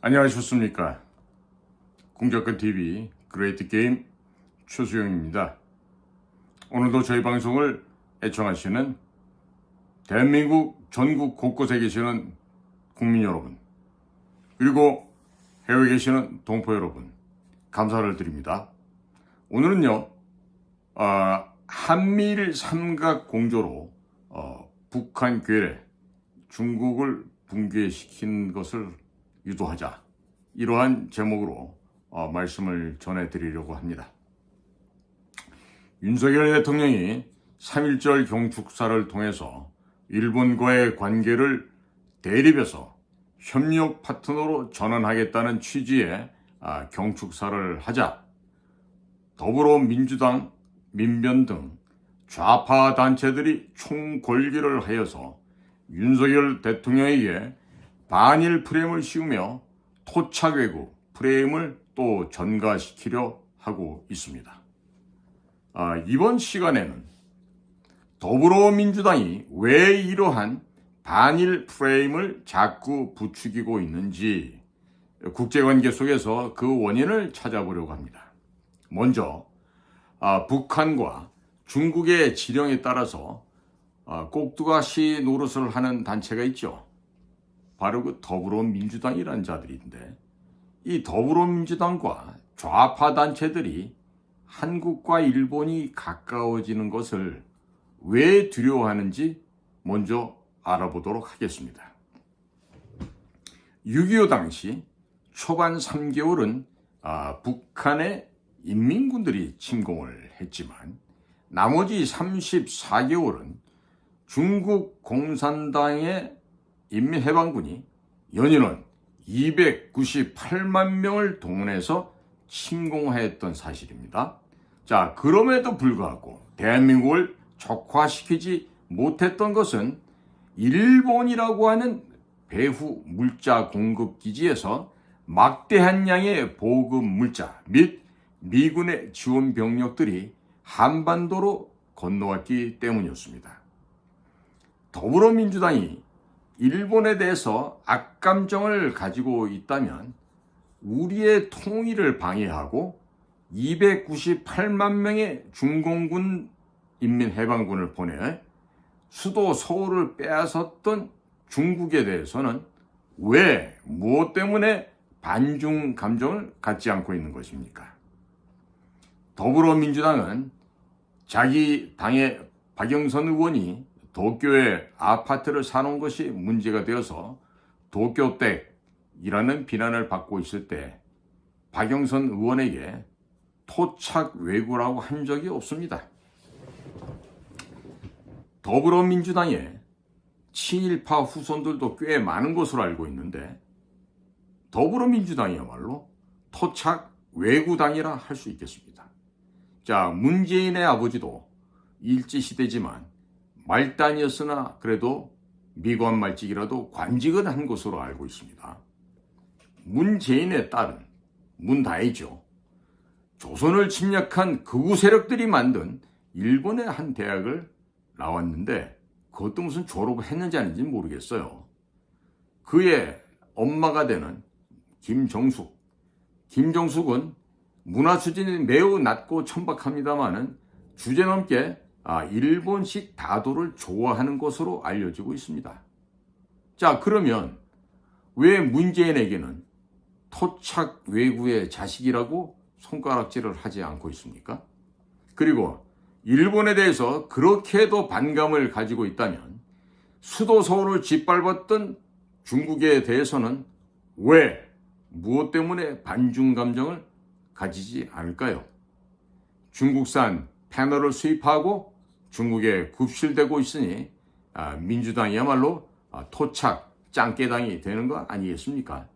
안녕하셨습니까? 공작근TV 그레이트 게임 최수영입니다. 오늘도 저희 방송을 애청하시는 대한민국 전국 곳곳에 계시는 국민 여러분, 그리고 해외에 계시는 동포 여러분, 감사를 드립니다. 오늘은요, 한미일 삼각 공조로 북한 괴뢰, 중국을 붕괴시킨 것을 유도하자, 이러한 제목으로 말씀을 전해드리려고 합니다. 윤석열 대통령이 3.1절 경축사를 통해서 일본과의 관계를 대립해서 협력 파트너로 전환하겠다는 취지의 경축사를 하자, 더불어민주당, 민변 등 좌파 단체들이 총궐기를 하여서 윤석열 대통령에게 반일 프레임을 씌우며 토착 왜곡 프레임을 또 전가시키려 하고 있습니다. 이번 시간에는 더불어민주당이 왜 이러한 반일 프레임을 자꾸 부추기고 있는지 국제관계 속에서 그 원인을 찾아보려고 합니다. 먼저 북한과 중국의 지령에 따라서 꼭두가시 노릇을 하는 단체가 있죠. 바로 그 더불어민주당이라는 자들인데, 이 더불어민주당과 좌파 단체들이 한국과 일본이 가까워지는 것을 왜 두려워하는지 먼저 알아보도록 하겠습니다. 6.25 당시 초반 3개월은 북한의 인민군들이 침공을 했지만, 나머지 34개월은 중국 공산당의 인민해방군이 연인원 298만 명을 동원해서 침공하였던 사실입니다. 자, 그럼에도 불구하고 대한민국을 적화시키지 못했던 것은 일본이라고 하는 배후 물자 공급 기지에서 막대한 양의 보급 물자 및 미군의 지원 병력들이 한반도로 건너왔기 때문이었습니다. 더불어민주당이 일본에 대해서 악감정을 가지고 있다면 우리의 통일을 방해하고 298만 명의 중공군 인민해방군을 보내 수도 서울을 빼앗았던 중국에 대해서는 왜, 무엇 때문에 반중 감정을 갖지 않고 있는 것입니까? 더불어민주당은 자기 당의 박영선 의원이 도쿄에 아파트를 사놓은 것이 문제가 되어서 도쿄댁이라는 비난을 받고 있을 때 박영선 의원에게 토착 왜구라고 한 적이 없습니다. 더불어민주당의 친일파 후손들도 꽤 많은 것으로 알고 있는데, 더불어민주당이야말로 토착 왜구당이라 할 수 있겠습니다. 자, 문재인의 아버지도 일제시대지만 말단이었으나 그래도 미관 말직이라도 관직은 한 것으로 알고 있습니다. 문재인의 딸은 문다혜죠. 조선을 침략한 극우 세력들이 만든 일본의 한 대학을 나왔는데, 그것도 무슨 졸업을 했는지 아닌지 모르겠어요. 그의 엄마가 되는 김정숙은 문화 수준이 매우 낮고 천박합니다마는 주제넘게 일본식 다도를 좋아하는 것으로 알려지고 있습니다. 자, 그러면 왜 문재인에게는 토착 왜구의 자식이라고 손가락질을 하지 않고 있습니까? 그리고 일본에 대해서 그렇게도 반감을 가지고 있다면 수도 서울을 짓밟았던 중국에 대해서는 왜, 무엇 때문에 반중 감정을 가지지 않을까요? 중국산 패널을 수입하고 중국에 굽실대고 있으니 민주당이야말로 토착 짱깨당이 되는 거 아니겠습니까?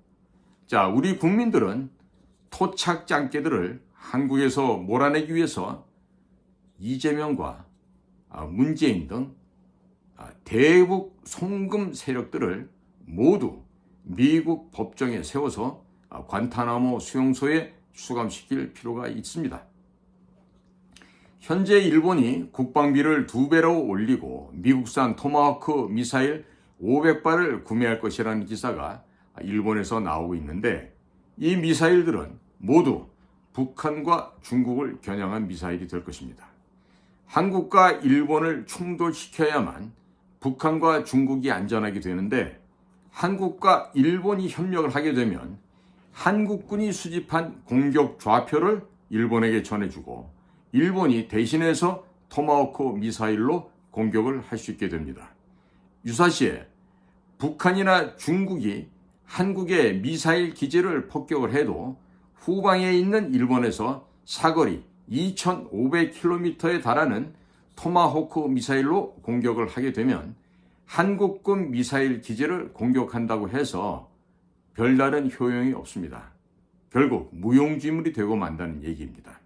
자, 우리 국민들은 토착 짱깨들을 한국에서 몰아내기 위해서 이재명과 문재인 등 대북 송금 세력들을 모두 미국 법정에 세워서 관타나모 수용소에 수감시킬 필요가 있습니다. 현재 일본이 국방비를 2배로 올리고 미국산 토마호크 미사일 500발을 구매할 것이라는 기사가 일본에서 나오고 있는데 이 미사일들은 모두 북한과 중국을 겨냥한 미사일이 될 것입니다. 한국과 일본을 충돌시켜야만 북한과 중국이 안전하게 되는데 한국과 일본이 협력을 하게 되면 한국군이 수집한 공격 좌표를 일본에게 전해주고 일본이 대신해서 토마호크 미사일로 공격을 할 수 있게 됩니다. 유사시에 북한이나 중국이 한국의 미사일 기지를 폭격을 해도 후방에 있는 일본에서 사거리 2,500km에 달하는 토마호크 미사일로 공격을 하게 되면 한국군 미사일 기지를 공격한다고 해서 별다른 효용이 없습니다. 결국 무용지물이 되고 만다는 얘기입니다.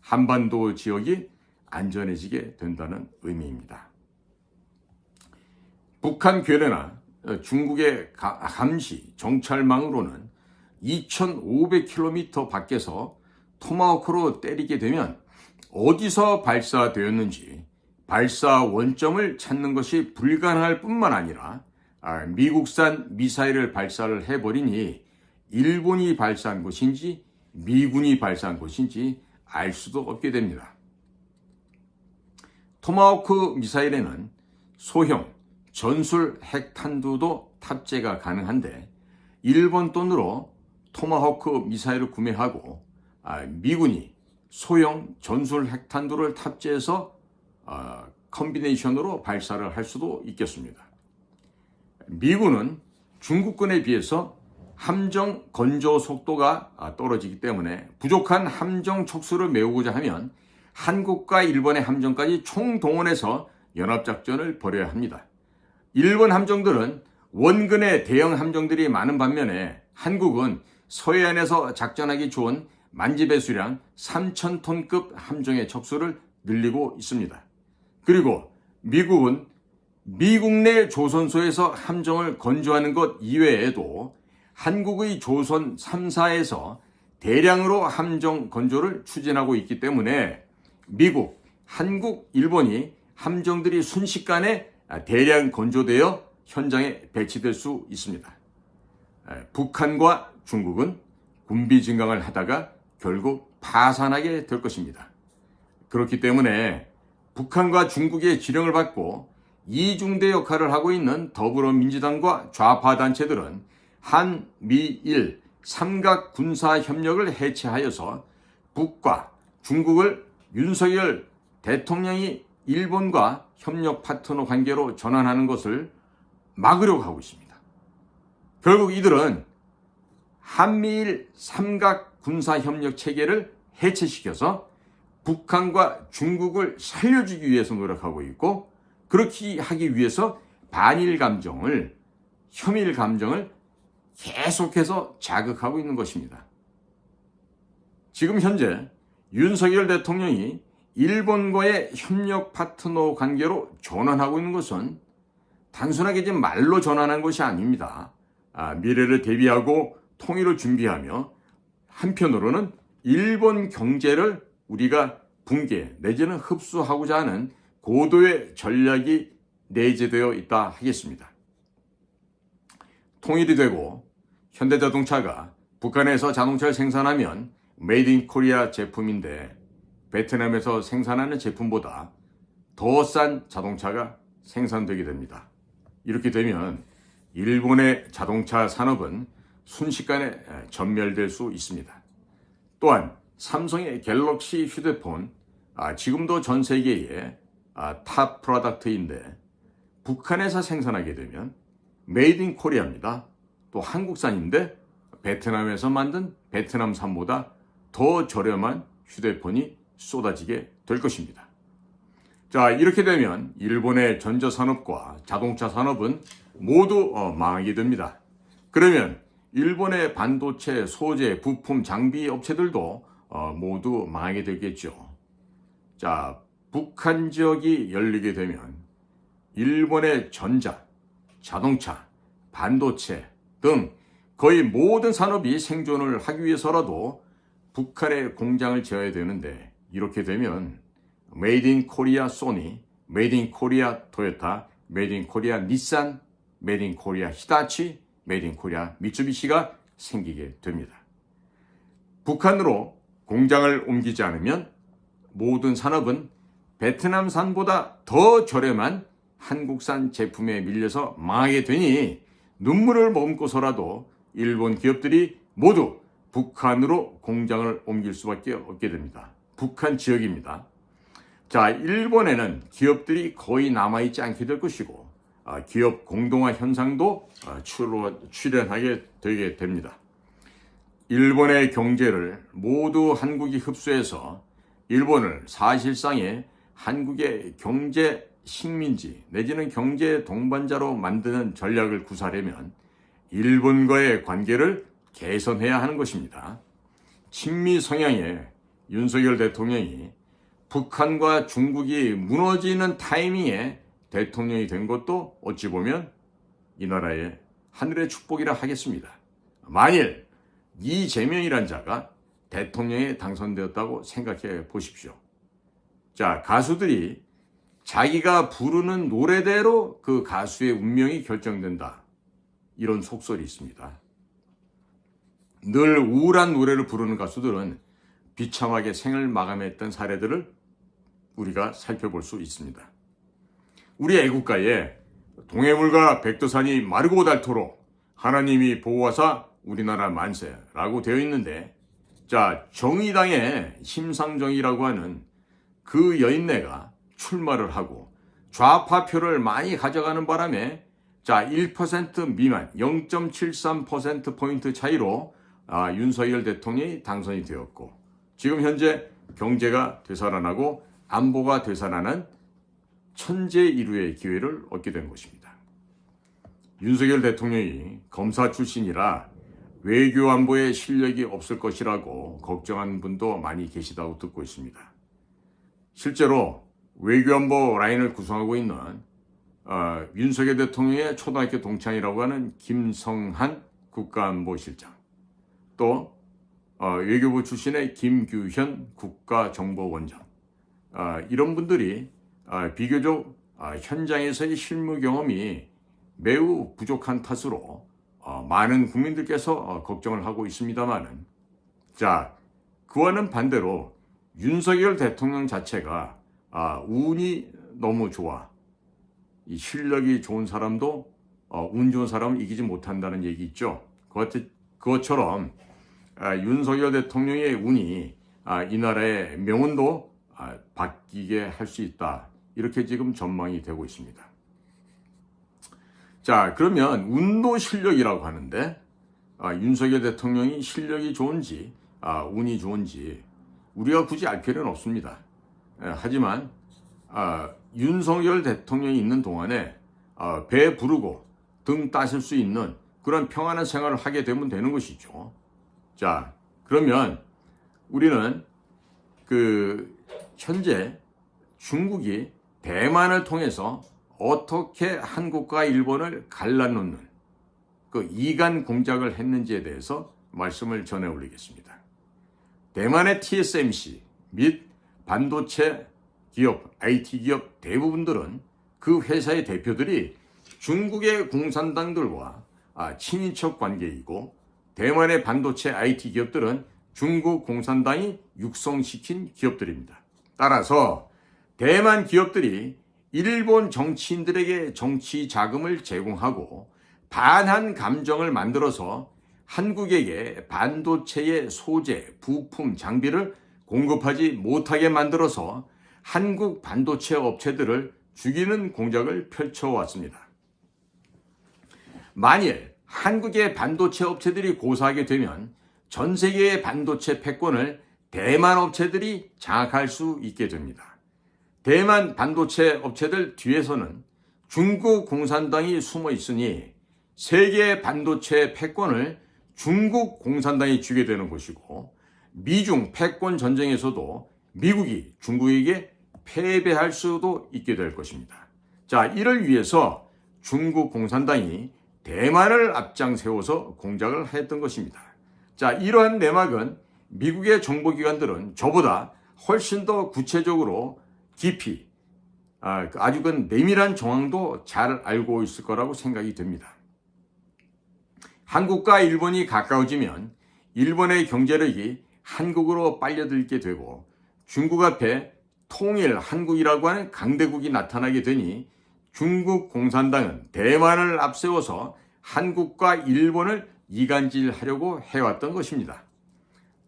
한반도 지역이 안전해지게 된다는 의미입니다. 북한 괴뢰나 중국의 감시, 정찰망으로는 2,500km 밖에서 토마호크로 때리게 되면 어디서 발사되었는지 발사 원점을 찾는 것이 불가능할 뿐만 아니라 미국산 미사일을 발사를 해버리니 일본이 발사한 것인지 미군이 발사한 것인지 알 수도 없게 됩니다. 토마호크 미사일에는 소형 전술 핵탄두도 탑재가 가능한데 일본 돈으로 토마호크 미사일을 구매하고 미군이 소형 전술 핵탄두를 탑재해서 컴비네이션으로 발사를 할 수도 있겠습니다. 미군은 중국군에 비해서 함정 건조 속도가 떨어지기 때문에 부족한 함정 척수를 메우고자 하면 한국과 일본의 함정까지 총동원해서 연합작전을 벌여야 합니다. 일본 함정들은 원근의 대형 함정들이 많은 반면에 한국은 서해안에서 작전하기 좋은 만지배수량 3,000톤급 함정의 척수를 늘리고 있습니다. 그리고 미국은 미국 내 조선소에서 함정을 건조하는 것 이외에도 한국의 조선 3사에서 대량으로 함정 건조를 추진하고 있기 때문에 미국, 한국, 일본이 함정들이 순식간에 대량 건조되어 현장에 배치될 수 있습니다. 북한과 중국은 군비 증강을 하다가 결국 파산하게 될 것입니다. 그렇기 때문에 북한과 중국의 지령을 받고 이중대 역할을 하고 있는 더불어민주당과 좌파 단체들은 한미일 삼각 군사 협력을 해체하여서 북과 중국을 윤석열 대통령이 일본과 협력 파트너 관계로 전환하는 것을 막으려고 하고 있습니다. 결국 이들은 한미일 삼각 군사 협력 체계를 해체시켜서 북한과 중국을 살려주기 위해서 노력하고 있고 그렇게 하기 위해서 반일 감정을, 혐일 감정을 계속해서 자극하고 있는 것입니다. 지금 현재 윤석열 대통령이 일본과의 협력 파트너 관계로 전환하고 있는 것은 단순하게 지금 말로 전환한 것이 아닙니다. 미래를 대비하고 통일을 준비하며 한편으로는 일본 경제를 우리가 붕괴 내지는 흡수하고자 하는 고도의 전략이 내재되어 있다 하겠습니다. 통일이 되고 현대자동차가 북한에서 자동차를 생산하면 메이드 인 코리아 제품인데 베트남에서 생산하는 제품보다 더 싼 자동차가 생산되게 됩니다. 이렇게 되면 일본의 자동차 산업은 순식간에 전멸될 수 있습니다. 또한 삼성의 갤럭시 휴대폰, 지금도 전 세계의 탑 프로덕트인데 북한에서 생산하게 되면 메이드 인 코리아입니다. 또 한국산인데 베트남에서 만든 베트남산보다 더 저렴한 휴대폰이 쏟아지게 될 것입니다. 자, 이렇게 되면 일본의 전자산업과 자동차 산업은 모두 망하게 됩니다. 그러면 일본의 반도체, 소재, 부품, 장비 업체들도 모두 망하게 되겠죠. 자, 북한 지역이 열리게 되면 일본의 전자, 자동차, 반도체 등 거의 모든 산업이 생존을 하기 위해서라도 북한에 공장을 지어야 되는데 이렇게 되면 메이드 인 코리아 소니, 메이드 인 코리아 토요타, 메이드 인 코리아 닛산, 메이드 인 코리아 히타치, 메이드 인 코리아 미쯔비시가 생기게 됩니다. 북한으로 공장을 옮기지 않으면 모든 산업은 베트남산보다 더 저렴한 한국산 제품에 밀려서 망하게 되니 눈물을 머금고서라도 일본 기업들이 모두 북한으로 공장을 옮길 수밖에 없게 됩니다. 북한 지역입니다. 자, 일본에는 기업들이 거의 남아있지 않게 될 것이고 기업 공동화 현상도 출현하게 되게 됩니다. 일본의 경제를 모두 한국이 흡수해서 일본을 사실상의 한국의 경제 식민지 내지는 경제 동반자로 만드는 전략을 구사하려면 일본과의 관계를 개선해야 하는 것입니다. 친미 성향의 윤석열 대통령이 북한과 중국이 무너지는 타이밍에 대통령이 된 것도 어찌 보면 이 나라의 하늘의 축복이라 하겠습니다. 만일 이재명이란 자가 대통령에 당선되었다고 생각해 보십시오. 자, 가수들이 자기가 부르는 노래대로 그 가수의 운명이 결정된다. 이런 속설이 있습니다. 늘 우울한 노래를 부르는 가수들은 비참하게 생을 마감했던 사례들을 우리가 살펴볼 수 있습니다. 우리 애국가에 동해물과 백두산이 마르고 닳도록 하나님이 보호하사 우리나라 만세라고 되어 있는데, 자, 정의당의 심상정이라고 하는 그 여인네가 출마를 하고 좌파표를 많이 가져가는 바람에 자 1% 미만 0.73%포인트 차이로 윤석열 대통령이 당선이 되었고, 지금 현재 경제가 되살아나고 안보가 되살아나는 천재일우의 기회를 얻게 된 것입니다. 윤석열 대통령이 검사 출신이라 외교 안보에 실력이 없을 것이라고 걱정하는 분도 많이 계시다고 듣고 있습니다. 실제로 외교 안보 라인을 구성하고 있는 윤석열 대통령의 초등학교 동창이라고 하는 김성한 국가안보실장, 또 외교부 출신의 김규현 국가정보원장, 이런 분들이 비교적 현장에서의 실무 경험이 매우 부족한 탓으로 많은 국민들께서 걱정을 하고 있습니다만은, 자, 그와는 반대로 윤석열 대통령 자체가 운이 너무 좋아. 이 실력이 좋은 사람도 운 좋은 사람을 이기지 못한다는 얘기 있죠. 그것처럼 윤석열 대통령의 운이 이 나라의 명운도 바뀌게 할 수 있다. 이렇게 지금 전망이 되고 있습니다. 자, 그러면 운도 실력이라고 하는데 윤석열 대통령이 실력이 좋은지 운이 좋은지 우리가 굳이 알 필요는 없습니다. 하지만 윤석열 대통령이 있는 동안에 배 부르고 등 따실 수 있는 그런 평안한 생활을 하게 되면 되는 것이죠. 자, 그러면 우리는 현재 중국이 대만을 통해서 어떻게 한국과 일본을 갈라놓는 그 이간 공작을 했는지에 대해서 말씀을 전해 올리겠습니다. 대만의 TSMC 및 반도체 기업, IT 기업 대부분들은 그 회사의 대표들이 중국의 공산당들과 친인척 관계이고, 대만의 반도체 IT 기업들은 중국 공산당이 육성시킨 기업들입니다. 따라서 대만 기업들이 일본 정치인들에게 정치 자금을 제공하고 반한 감정을 만들어서 한국에게 반도체의 소재, 부품, 장비를 공급하지 못하게 만들어서 한국 반도체 업체들을 죽이는 공작을 펼쳐왔습니다. 만일 한국의 반도체 업체들이 고사하게 되면 전 세계의 반도체 패권을 대만 업체들이 장악할 수 있게 됩니다. 대만 반도체 업체들 뒤에서는 중국 공산당이 숨어 있으니 세계 반도체 패권을 중국 공산당이 쥐게 되는 것이고, 미중 패권 전쟁에서도 미국이 중국에게 패배할 수도 있게 될 것입니다. 자, 이를 위해서 중국 공산당이 대만을 앞장 세워서 공작을 했던 것입니다. 자, 이러한 내막은 미국의 정보기관들은 저보다 훨씬 더 구체적으로 깊이 아주 그 내밀한 정황도 잘 알고 있을 거라고 생각이 됩니다. 한국과 일본이 가까워지면 일본의 경제력이 한국으로 빨려들게 되고 중국 앞에 통일 한국이라고 하는 강대국이 나타나게 되니 중국 공산당은 대만을 앞세워서 한국과 일본을 이간질하려고 해왔던 것입니다.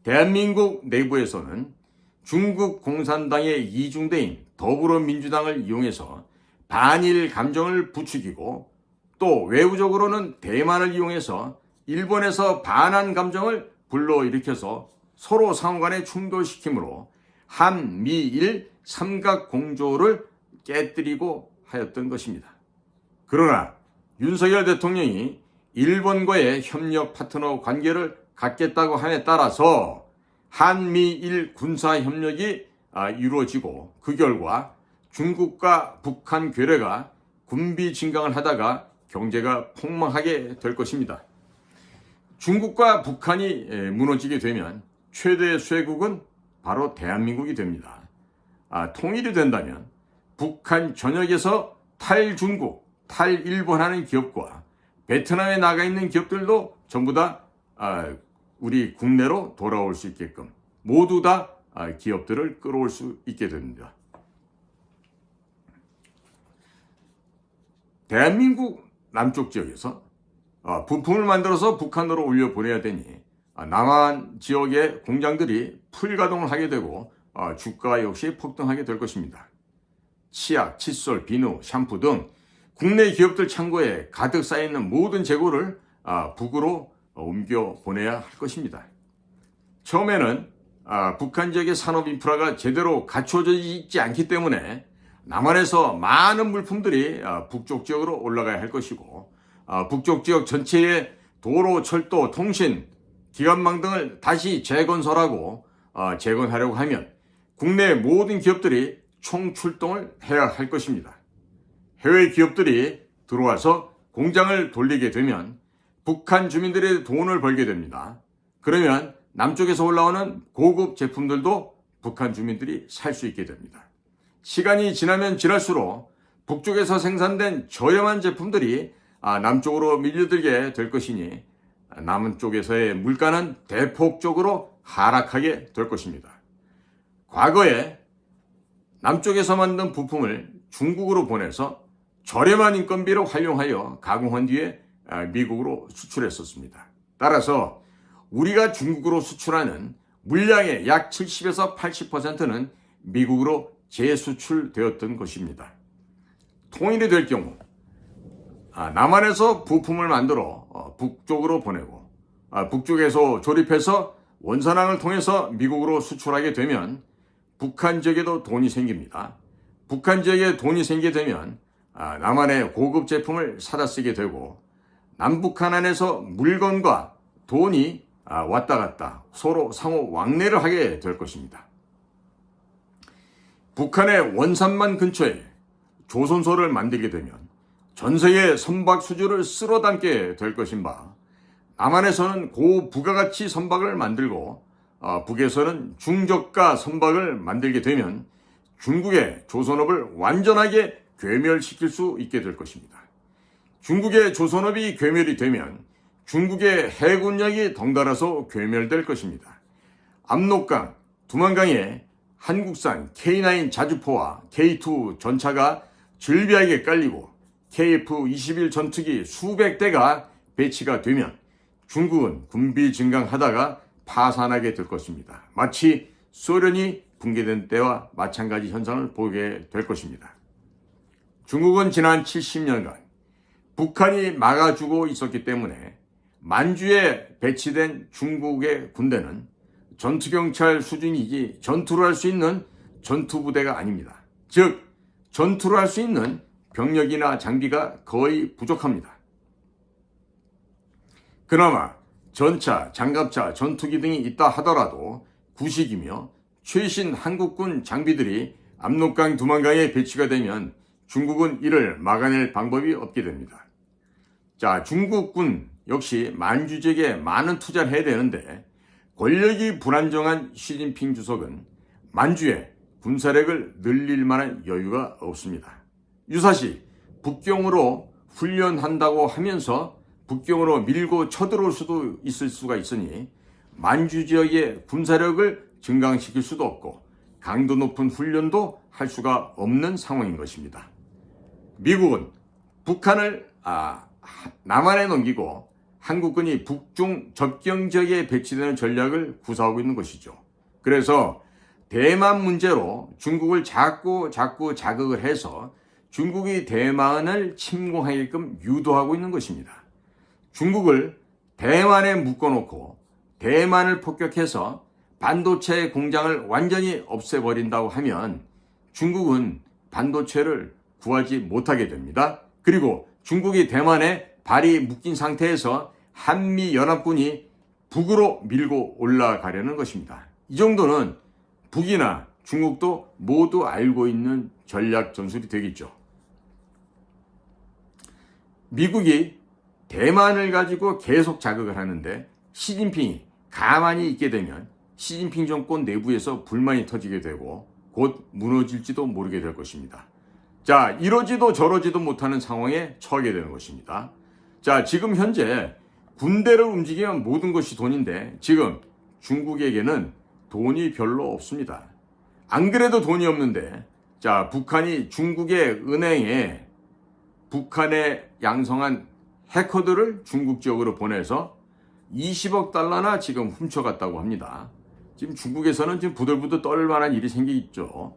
대한민국 내부에서는 중국 공산당의 이중대인 더불어민주당을 이용해서 반일 감정을 부추기고 또 외부적으로는 대만을 이용해서 일본에서 반한 감정을 불러일으켜서 서로 상호간에 충돌시키므로 한미일 삼각공조를 깨뜨리고 하였던 것입니다. 그러나 윤석열 대통령이 일본과의 협력 파트너 관계를 갖겠다고 함에 따라서 한미일 군사협력이 이루어지고 그 결과 중국과 북한 괴뢰가 군비 증강을 하다가 경제가 폭망하게 될 것입니다. 중국과 북한이 무너지게 되면 최대 쇠국은 바로 대한민국이 됩니다. 통일이 된다면 북한 전역에서 탈중국, 탈일본하는 기업과 베트남에 나가 있는 기업들도 전부 다 우리 국내로 돌아올 수 있게끔 모두 다 기업들을 끌어올 수 있게 됩니다. 대한민국 남쪽 지역에서 부품을 만들어서 북한으로 올려보내야 되니 남한 지역의 공장들이 풀가동을 하게 되고 주가 역시 폭등하게 될 것입니다. 치약, 칫솔, 비누, 샴푸 등 국내 기업들 창고에 가득 쌓여있는 모든 재고를 북으로 옮겨 보내야 할 것입니다. 처음에는 북한 지역의 산업 인프라가 제대로 갖춰져 있지 않기 때문에 남한에서 많은 물품들이 북쪽 지역으로 올라가야 할 것이고 북쪽 지역 전체의 도로, 철도, 통신, 기관망 등을 다시 재건설하고 재건하려고 하면 국내 모든 기업들이 총출동을 해야 할 것입니다. 해외 기업들이 들어와서 공장을 돌리게 되면 북한 주민들이 돈을 벌게 됩니다. 그러면 남쪽에서 올라오는 고급 제품들도 북한 주민들이 살 수 있게 됩니다. 시간이 지나면 지날수록 북쪽에서 생산된 저렴한 제품들이 남쪽으로 밀려들게 될 것이니 남은 쪽에서의 물가는 대폭적으로 하락하게 될 것입니다. 과거에 남쪽에서 만든 부품을 중국으로 보내서 저렴한 인건비를 활용하여 가공한 뒤에 미국으로 수출했었습니다. 따라서 우리가 중국으로 수출하는 물량의 약 70에서 80%는 미국으로 재수출되었던 것입니다. 통일이 될 경우 남한에서 부품을 만들어 북쪽으로 보내고 북쪽에서 조립해서 원산항을 통해서 미국으로 수출하게 되면 북한 지역에도 돈이 생깁니다. 북한 지역에 돈이 생기게 되면 남한의 고급 제품을 사다 쓰게 되고 남북한 안에서 물건과 돈이 왔다 갔다 서로 상호 왕래를 하게 될 것입니다. 북한의 원산만 근처에 조선소를 만들게 되면 전 세계 선박 수주를 쓸어 담게 될 것인바 남한에서는 고부가가치 선박을 만들고 북에서는 중저가 선박을 만들게 되면 중국의 조선업을 완전하게 괴멸시킬 수 있게 될 것입니다. 중국의 조선업이 괴멸이 되면 중국의 해군력이 덩달아서 괴멸될 것입니다. 압록강, 두만강에 한국산 K9 자주포와 K2 전차가 즐비하게 깔리고 KF-21 전투기 수백 대가 배치가 되면 중국은 군비 증강하다가 파산하게 될 것입니다. 마치 소련이 붕괴된 때와 마찬가지 현상을 보게 될 것입니다. 중국은 지난 70년간 북한이 막아주고 있었기 때문에 만주에 배치된 중국의 군대는 전투경찰 수준이지 전투를 할 수 있는 전투부대가 아닙니다. 즉 전투를 할 수 있는 병력이나 장비가 거의 부족합니다. 그나마 전차, 장갑차, 전투기 등이 있다 하더라도 구식이며 최신 한국군 장비들이 압록강, 두만강에 배치가 되면 중국은 이를 막아낼 방법이 없게 됩니다. 중국군 역시 만주 지역에 많은 투자를 해야 되는데 권력이 불안정한 시진핑 주석은 만주에 군사력을 늘릴 만한 여유가 없습니다. 유사시 북경으로 훈련한다고 하면서 북경으로 밀고 쳐들어올 수도 있을 수가 있으니 만주 지역의 군사력을 증강시킬 수도 없고 강도 높은 훈련도 할 수가 없는 상황인 것입니다. 미국은 북한을 남한에 넘기고 한국군이 북중 접경 지역에 배치되는 전략을 구사하고 있는 것이죠. 그래서 대만 문제로 중국을 자꾸 자극을 해서 중국이 대만을 침공하게끔 유도하고 있는 것입니다. 중국을 대만에 묶어놓고 대만을 폭격해서 반도체 공장을 완전히 없애버린다고 하면 중국은 반도체를 구하지 못하게 됩니다. 그리고 중국이 대만에 발이 묶인 상태에서 한미연합군이 북으로 밀고 올라가려는 것입니다. 이 정도는 북이나 중국도 모두 알고 있는 전략 전술이 되겠죠. 미국이 대만을 가지고 계속 자극을 하는데 시진핑이 가만히 있게 되면 시진핑 정권 내부에서 불만이 터지게 되고 곧 무너질지도 모르게 될 것입니다. 자, 이러지도 저러지도 못하는 상황에 처하게 되는 것입니다. 자, 지금 현재 군대를 움직이면 모든 것이 돈인데 지금 중국에게는 돈이 별로 없습니다. 안 그래도 돈이 없는데 자, 북한이 중국의 은행에 북한에 양성한 해커들을 중국 지역으로 보내서 20억 달러나 지금 훔쳐갔다고 합니다. 지금 중국에서는 지금 부들부들 떨 만한 일이 생기겠죠.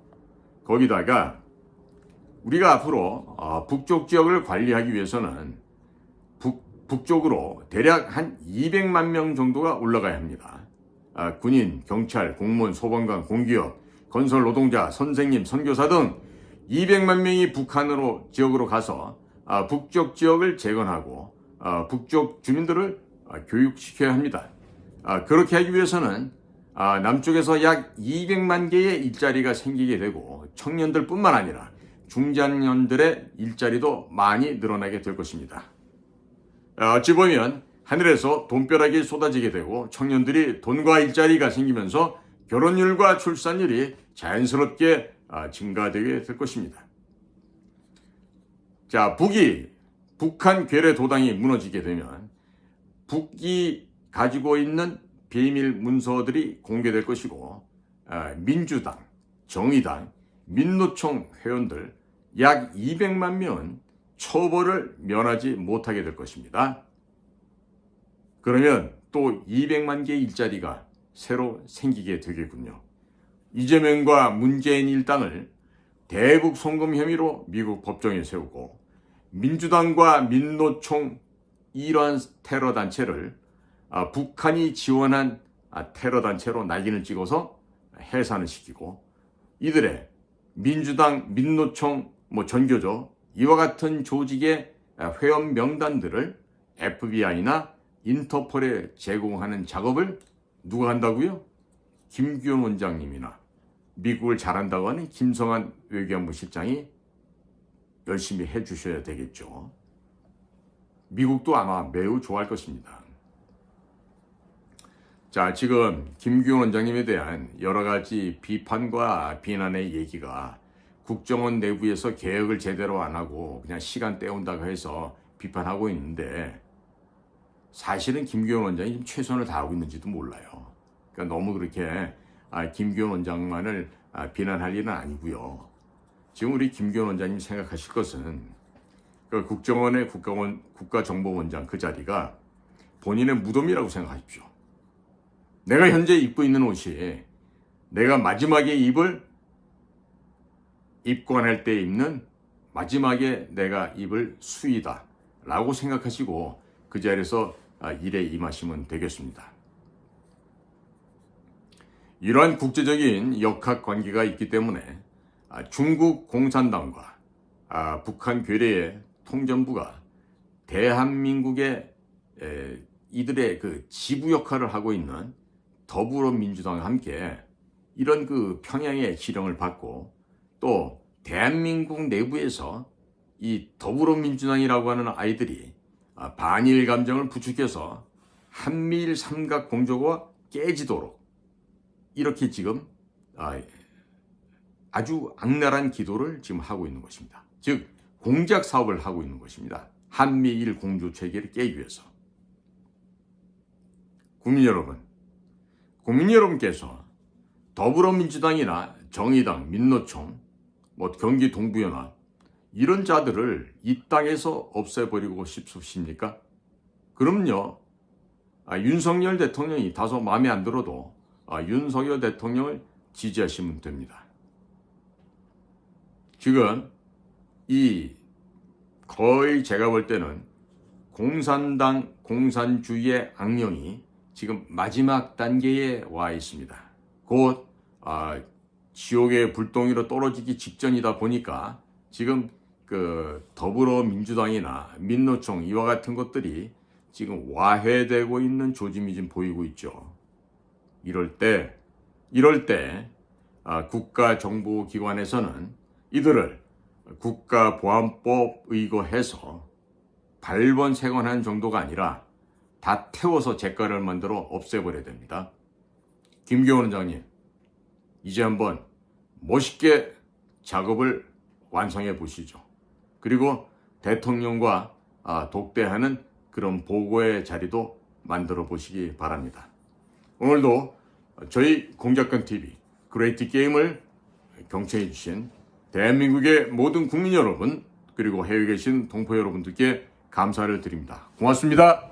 거기다가 우리가 앞으로 북쪽 지역을 관리하기 위해서는 북쪽으로 대략 한 200만 명 정도가 올라가야 합니다. 군인, 경찰, 공무원, 소방관, 공기업, 건설 노동자, 선생님, 선교사 등 200만 명이 북한으로 지역으로 가서 북쪽 지역을 재건하고 북쪽 주민들을 교육시켜야 합니다. 그렇게 하기 위해서는 남쪽에서 약 200만 개의 일자리가 생기게 되고 청년들 뿐만 아니라 중장년들의 일자리도 많이 늘어나게 될 것입니다. 어찌 보면 하늘에서 돈벼락이 쏟아지게 되고 청년들이 돈과 일자리가 생기면서 결혼율과 출산율이 자연스럽게 증가되게 될 것입니다. 자, 북한 괴뢰 도당이 무너지게 되면 북이 가지고 있는 비밀 문서들이 공개될 것이고 민주당, 정의당, 민노총 회원들 약 200만 명은 처벌을 면하지 못하게 될 것입니다. 그러면 또 200만 개의 일자리가 새로 생기게 되겠군요. 이재명과 문재인 일당을 대북 송금 혐의로 미국 법정에 세우고 민주당과 민노총 이러한 테러 단체를 북한이 지원한 테러 단체로 낙인을 찍어서 해산을 시키고 이들의 민주당, 민노총, 전교조 이와 같은 조직의 회원 명단들을 FBI나 인터폴에 제공하는 작업을 누가 한다고요? 김규현 원장님이나 미국을 잘한다고 하는 김성한 외교안보 실장이 열심히 해주셔야 되겠죠. 미국도 아마 매우 좋아할 것입니다. 자, 지금 김규현 원장님에 대한 여러 가지 비판과 비난의 얘기가 국정원 내부에서 개혁을 제대로 안 하고 그냥 시간 때운다고 해서 비판하고 있는데 사실은 김규현 원장이 지금 최선을 다하고 있는지도 몰라요. 그러니까 너무 그렇게 김규현 원장만을 비난할 일은 아니고요. 지금 우리 김규현 원장님 생각하실 것은 그 국정원의 국가정보원장 그 자리가 본인의 무덤이라고 생각하십시오. 내가 현재 입고 있는 옷이 내가 마지막에 입관할 때 입는 마지막에 내가 입을 수의다 라고 생각하시고 그 자리에서 일에 임하시면 되겠습니다. 이러한 국제적인 역학관계가 있기 때문에 중국 공산당과 북한 괴뢰의 통전부가 대한민국의 이들의 그 지부 역할을 하고 있는 더불어민주당과 함께 이런 그 평양의 지령을 받고 또 대한민국 내부에서 이 더불어민주당이라고 하는 아이들이 반일 감정을 부추겨서 한미일 삼각 공조가 깨지도록 이렇게 지금 아주 악랄한 기도를 지금 하고 있는 것입니다. 즉 공작 사업을 하고 있는 것입니다. 한미일 공조 체계를 깨기 위해서. 국민 여러분께서 더불어민주당이나 정의당, 민노총, 경기 동부연합 이런 자들을 이 땅에서 없애버리고 싶으십니까? 그럼요. 윤석열 대통령이 다소 마음에 안 들어도 윤석열 대통령을 지지하시면 됩니다. 지금 거의 제가 볼 때는 공산당, 공산주의의 악령이 지금 마지막 단계에 와 있습니다. 곧 지옥의 불덩이로 떨어지기 직전이다 보니까 지금 더불어민주당이나 민노총 이와 같은 것들이 지금 와해되고 있는 조짐이 좀 보이고 있죠. 이럴 때 국가정보기관에서는 이들을 국가보안법 의거해서 발본색원하는 정도가 아니라 다 태워서 잿가를 만들어 없애버려야 됩니다. 김경원 원장님, 이제 한번 멋있게 작업을 완성해 보시죠. 그리고 대통령과 독대하는 그런 보고의 자리도 만들어 보시기 바랍니다. 오늘도 저희 공작권TV 그레이트 게임을 경청해 주신 대한민국의 모든 국민 여러분, 그리고 해외에 계신 동포 여러분들께 감사를 드립니다. 고맙습니다.